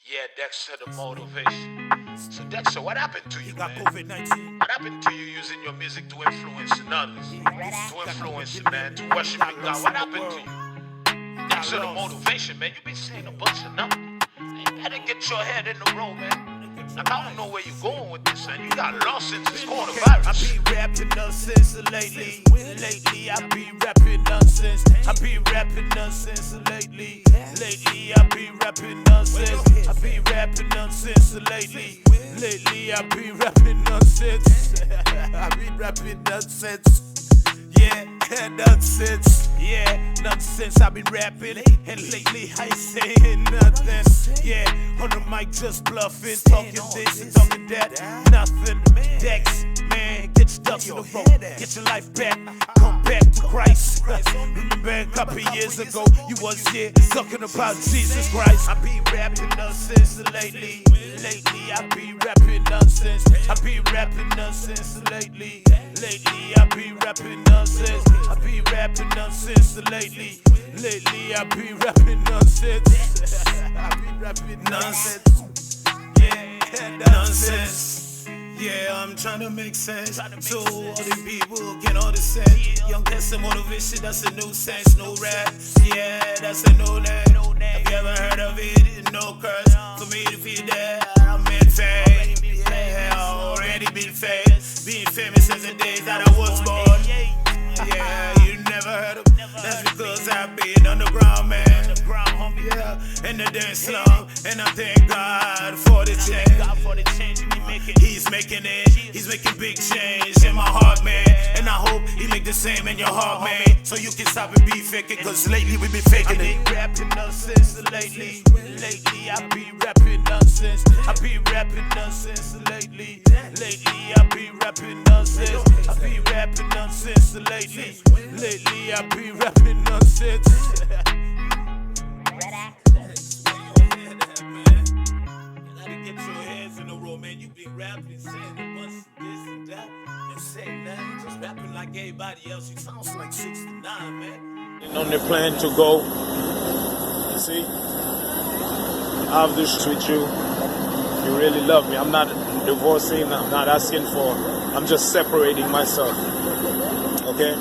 Yeah, Dexter, the motivation. So Dexter, what happened to you, man? COVID-19. What happened to you using your music to influence others? To influence, man, to worshiping God. What happened to you? Dexter, the motivation, man. You been saying a bunch of nothing. You better get your head in the road, man. Like, I don't know where you're going with this, man. You got lost since this coronavirus. I be rapping nonsense lately. Lately, I be rapping nonsense. I be rapping nonsense lately. Lately, I be rapping nonsense. I be rapping nonsense lately. Lately, I be rapping nonsense. I be rapping nonsense. Yeah, nonsense. Yeah, nonsense. I've been rapping, and lately I ain't saying nothing. Yeah, on the mic just bluffing, talking this and talking that. Nothing. Dex, man, get your ducks in the row, get your life back, come back to Christ. Remember a couple years ago, you was here talking about Jesus Christ. I be rapping nonsense lately. Lately, I be rapping nonsense. I be rapping nonsense lately. Lately, I be rapping nonsense. I be rapping nonsense lately. Lately, I be rapping nonsense. I be rapping nonsense. Yeah, nonsense. Yeah, I'm trying to make sense so all the people can understand. Young Dexter motivation, that's a new sense. No rap, yeah, that's a new name. Have you ever heard of it? No curse. For me to feel that I'm in fame. Yeah, I already been famous. Being famous since the days that I was born. Yeah, you never heard of. That's because I've been underground, man. Yeah, in the dance slum, and I thank God for the change. He's making it. He's making big change in my heart, man. And I hope he make the same in your heart, man. So you can stop and be faking, cause lately we been faking it. I be rapping nonsense lately. Lately I be rapping nonsense. I be rapping nonsense lately. Lately I be rapping nonsense. I be rapping nonsense lately. Lately I be rapping nonsense. Get your heads in the row, man. You be rapping, saying a bunch of this and that, and saying that, just rapping like everybody else. You sound like 69, man. On the plan to go, you see, I have this with you. You really love me. I'm not divorcing. I'm not asking for. I'm just separating myself. Okay.